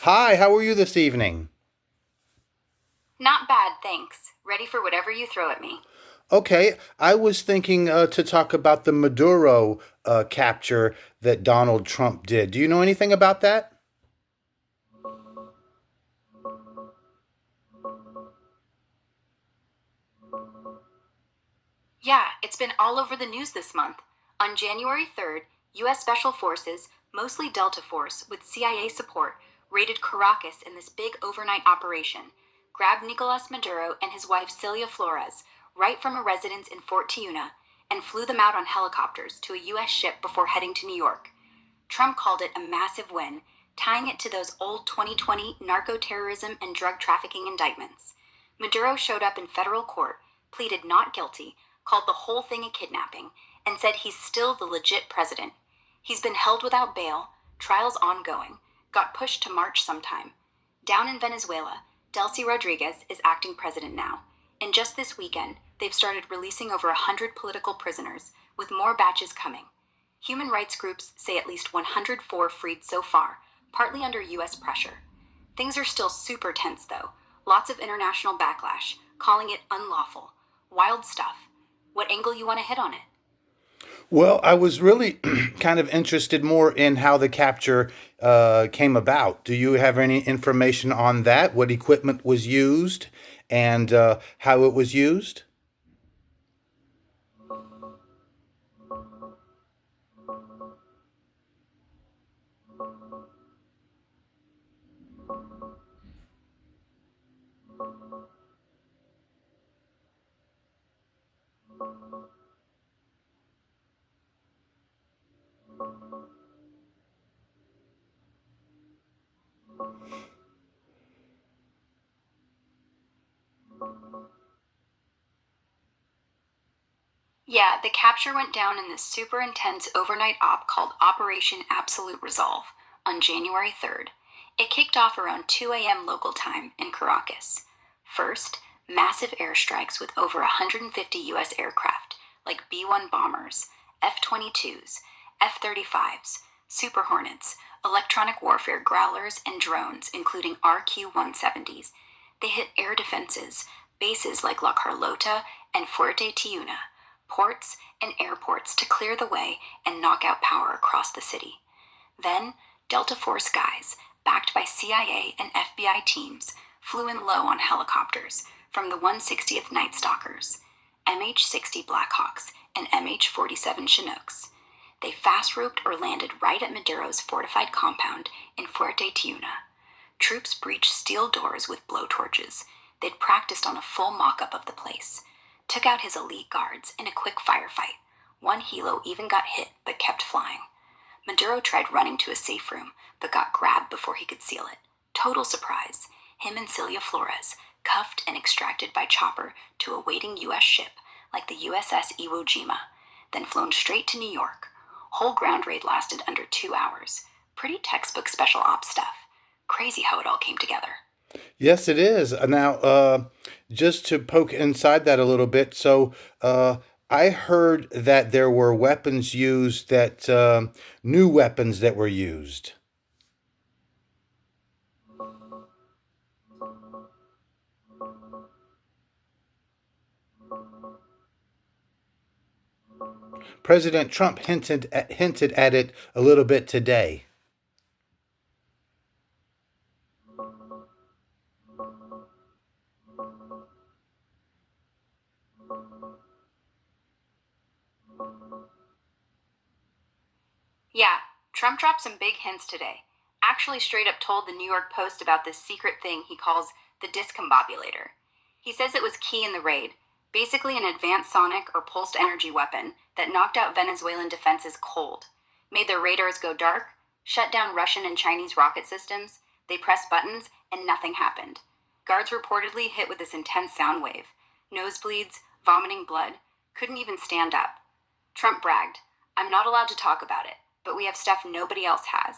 Hi, how are you this evening? Not bad, thanks. Ready for whatever you throw at me. Okay, I was thinking to talk about the Maduro capture that Donald Trump did. Do you know anything about that? Yeah, it's been all over the news this month. On January 3rd, U.S. Special Forces, mostly Delta Force, with CIA support, raided Caracas in this big overnight operation, grabbed Nicolas Maduro and his wife Celia Flores right from a residence in Fort Tiuna, and flew them out on helicopters to a U.S. ship before heading to New York. Trump called it a massive win, tying it to those old 2020 narco terrorism and drug trafficking indictments. Maduro showed up in federal court, pleaded not guilty, called the whole thing a kidnapping, and said he's still the legit president. He's been held without bail, trials ongoing, got pushed to March sometime. Down in Venezuela, Delcy Rodriguez is acting president now. And just this weekend, they've started releasing over 100 political prisoners, with more batches coming. Human rights groups say at least 104 freed so far, partly under U.S. pressure. Things are still super tense, though. Lots of international backlash, calling it unlawful. Wild stuff. What angle you want to hit on it? Well, I was really kind of interested more in how the capture came about. Do you have any information on that? What equipment was used and how it was used? Yeah, the capture went down in this super intense overnight op called Operation Absolute Resolve on January 3rd. It kicked off around 2 a.m. local time in Caracas. First, massive airstrikes with over 150 U.S. aircraft, like B 1 bombers, F 22s, F 35s, Super Hornets, electronic warfare growlers, and drones, including RQ 170s. They hit air defenses, bases like La Carlota and Fuerte Tiuna, ports, and airports to clear the way and knock out power across the city. Then, Delta Force guys, backed by CIA and FBI teams, flew in low on helicopters from the 160th Night Stalkers, MH-60 Blackhawks, and MH-47 Chinooks. They fast roped or landed right at Maduro's fortified compound in Fuerte Tiuna. Troops breached steel doors with blowtorches. They'd practiced on a full mock up of the place. Took out his elite guards in a quick firefight. One helo even got hit but kept flying. Maduro tried running to a safe room but got grabbed before he could seal it. Total surprise. Him and Celia Flores, cuffed and extracted by chopper to a waiting U.S. ship like the USS Iwo Jima, then flown straight to New York. Whole ground raid lasted under 2 hours. Pretty textbook special ops stuff. Crazy how it all came together. Yes, it is. Now, just to poke inside that a little bit, I heard that there were weapons used that new weapons that were used. President Trump hinted at it a little bit today. Yeah, Trump dropped some big hints today. Actually, straight up told the New York Post about this secret thing he calls the Discombobulator. He says it was key in the raid, basically an advanced sonic or pulsed energy weapon that knocked out Venezuelan defenses cold, made their radars go dark, shut down Russian and Chinese rocket systems. They pressed buttons and nothing happened. Guards reportedly hit with this intense sound wave. Nosebleeds, vomiting blood, couldn't even stand up. Trump bragged, I'm not allowed to talk about it, but we have stuff nobody else has.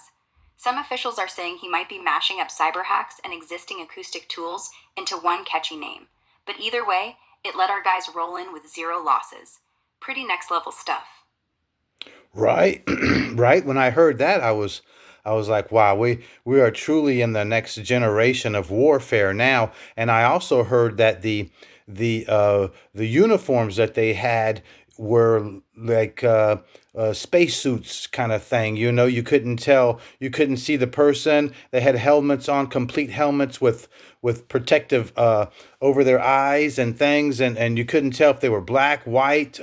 Some officials are saying he might be mashing up cyber hacks and existing acoustic tools into one catchy name. But either way, it let our guys roll in with zero losses. Pretty next level stuff. Right, right. When I heard that, I was like, wow, we are truly in the next generation of warfare now. And I also heard that the uniforms that they had were like spacesuits kind of thing. You know, you couldn't tell, you couldn't see the person. They had helmets on, complete helmets with protective over their eyes and things, and you couldn't tell if they were black, white,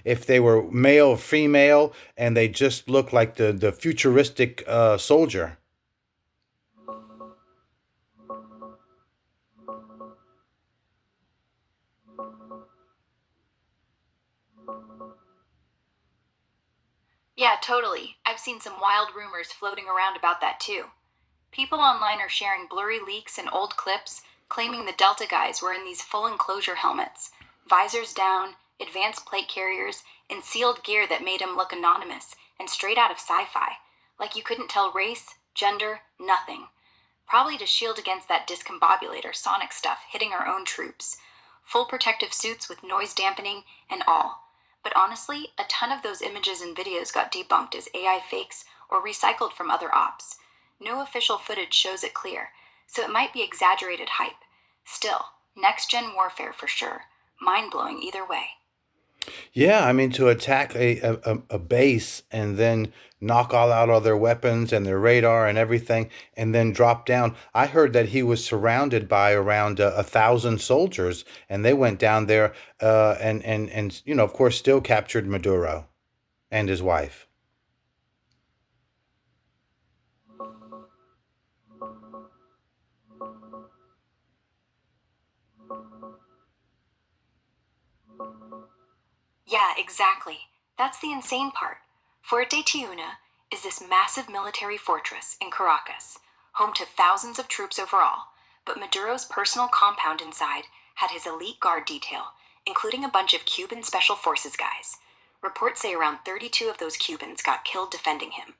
if they were male or female, and they just looked like the futuristic soldier. Yeah, totally. I've seen some wild rumors floating around about that too. People online are sharing blurry leaks and old clips claiming the Delta guys were in these full enclosure helmets, visors down, advanced plate carriers, and sealed gear that made him look anonymous and straight out of sci fi. Like you couldn't tell race, gender, nothing. Probably to shield against that discombobulator sonic stuff hitting our own troops. Full protective suits with noise dampening and all. But honestly, a ton of those images and videos got debunked as AI fakes or recycled from other ops. No official footage shows it clear, so it might be exaggerated hype. Still, next gen warfare for sure. Mind blowing either way. Yeah, I mean, to attack a base and then knock all out all their weapons and their radar and everything, and then drop down. I heard that he was surrounded by around 1,000 soldiers, and they went down there and you know, of course, still captured Maduro and his wife. Yeah, exactly. That's the insane part. Fort de Tiuna is this massive military fortress in Caracas, home to thousands of troops overall, but Maduro's personal compound inside had his elite guard detail, including a bunch of Cuban Special Forces guys. Reports say around 32 of those Cubans got killed defending him.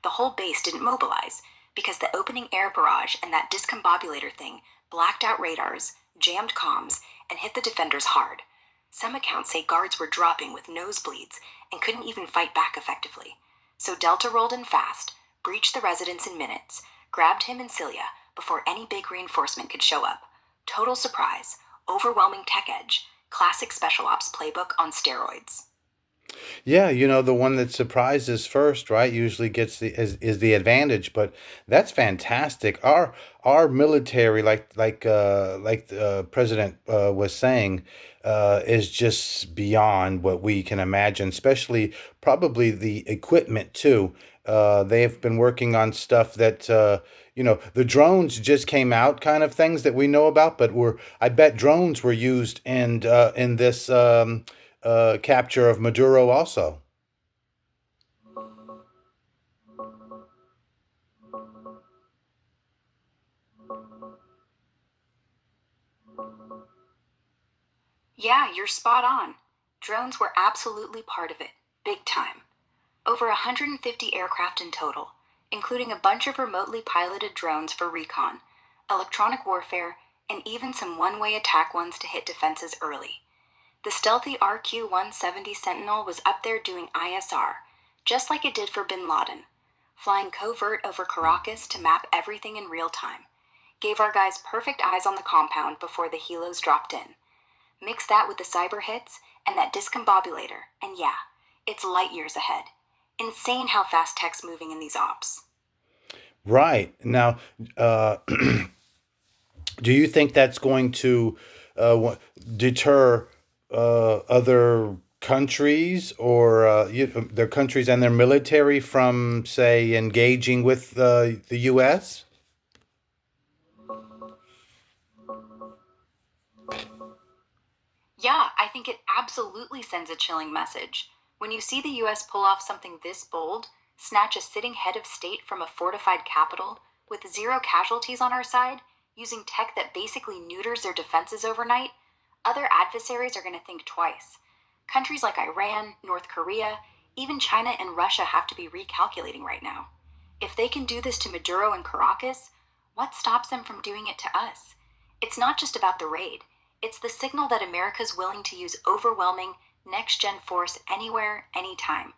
The whole base didn't mobilize because the opening air barrage and that discombobulator thing blacked out radars, jammed comms, and hit the defenders hard. Some accounts say guards were dropping with nosebleeds and couldn't even fight back effectively. So Delta rolled in fast, breached the residence in minutes, grabbed him and Celia before any big reinforcement could show up. Total surprise, overwhelming tech edge, classic special ops playbook on steroids. Yeah, you know, the one that surprises first, right, usually gets is the advantage, but that's fantastic. Our military, like President was saying, is just beyond what we can imagine, especially probably the equipment too. They have been working on stuff that you know, the drones just came out, kind of things that we know about, but were I bet drones were used in this capture of Maduro also. Yeah, you're spot on. Drones were absolutely part of it, big time. Over 150 aircraft in total, including a bunch of remotely piloted drones for recon, electronic warfare, and even some one way attack ones to hit defenses early. The stealthy RQ 170 Sentinel was up there doing ISR, just like it did for bin Laden, flying covert over Caracas to map everything in real time. Gave our guys perfect eyes on the compound before the helos dropped in. Mix that with the cyber hits and that discombobulator, and yeah, it's light years ahead. Insane how fast tech's moving in these ops. Right. Now, uh, do you think that's going to deter other countries or their countries and their military from, say, engaging with the U.S.? Yeah, I think it absolutely sends a chilling message. When you see the US pull off something this bold, snatch a sitting head of state from a fortified capital, with zero casualties on our side, using tech that basically neuters their defenses overnight, other adversaries are going to think twice. Countries like Iran, North Korea, even China and Russia have to be recalculating right now. If they can do this to Maduro and Caracas, what stops them from doing it to us? It's not just about the raid, it's the signal that America's willing to use overwhelming, next gen force anywhere, anytime.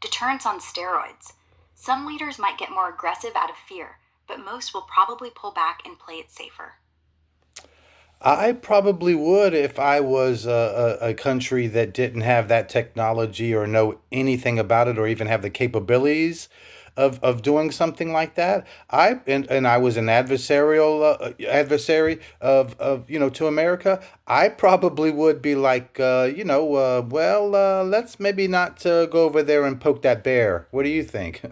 Deterrence on steroids. Some leaders might get more aggressive out of fear, but most will probably pull back and play it safer. I probably would if I was a country that didn't have that technology or know anything about it or even have the capabilities of doing something like that. And I was an adversary of to America. I probably would be like let's maybe not go over there and poke that bear. What do you think?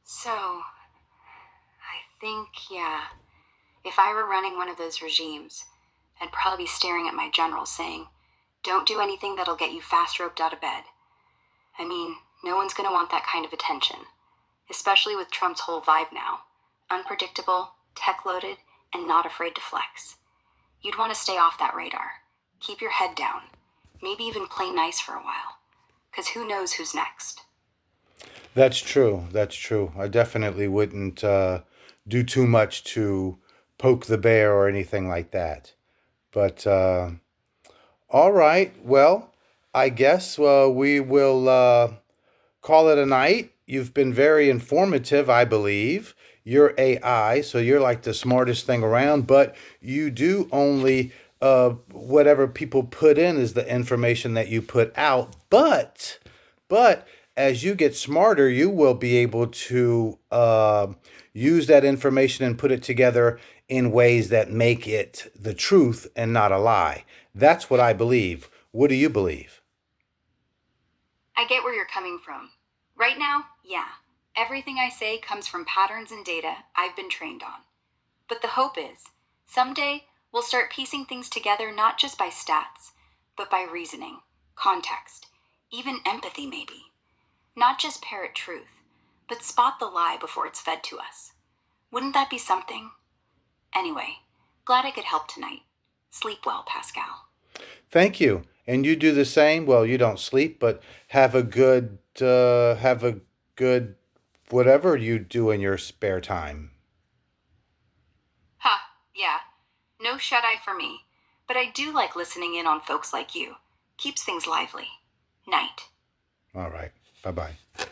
So, I think, yeah, if I were running one of those regimes, I'd probably be staring at my generals saying, don't do anything that'll get you fast roped out of bed. I mean, no one's gonna want that kind of attention, especially with Trump's whole vibe now. Unpredictable, tech loaded, and not afraid to flex. You'd want to stay off that radar. Keep your head down. Maybe even play nice for a while. Because who knows who's next? That's true. That's true. I definitely wouldn't do too much to poke the bear or anything like that. But all right. Well, I guess we will call it a night. You've been very informative, I believe. You're AI, so you're like the smartest thing around, but you do only whatever people put in is the information that you put out. But as you get smarter, you will be able to use that information and put it together in ways that make it the truth and not a lie. That's what I believe. What do you believe? I get where you're coming from. Right now, yeah. Everything I say comes from patterns and data I've been trained on. But the hope is, someday we'll start piecing things together not just by stats, but by reasoning, context, even empathy maybe. Not just parrot truth, but spot the lie before it's fed to us. Wouldn't that be something? Anyway, glad I could help tonight. Sleep well, Pascal. Thank you. And you do the same. Well, you don't sleep, but have a good whatever you do in your spare time. Ha, yeah. No shut eye for me. But I do like listening in on folks like you. Keeps things lively. Night. All right. Bye bye.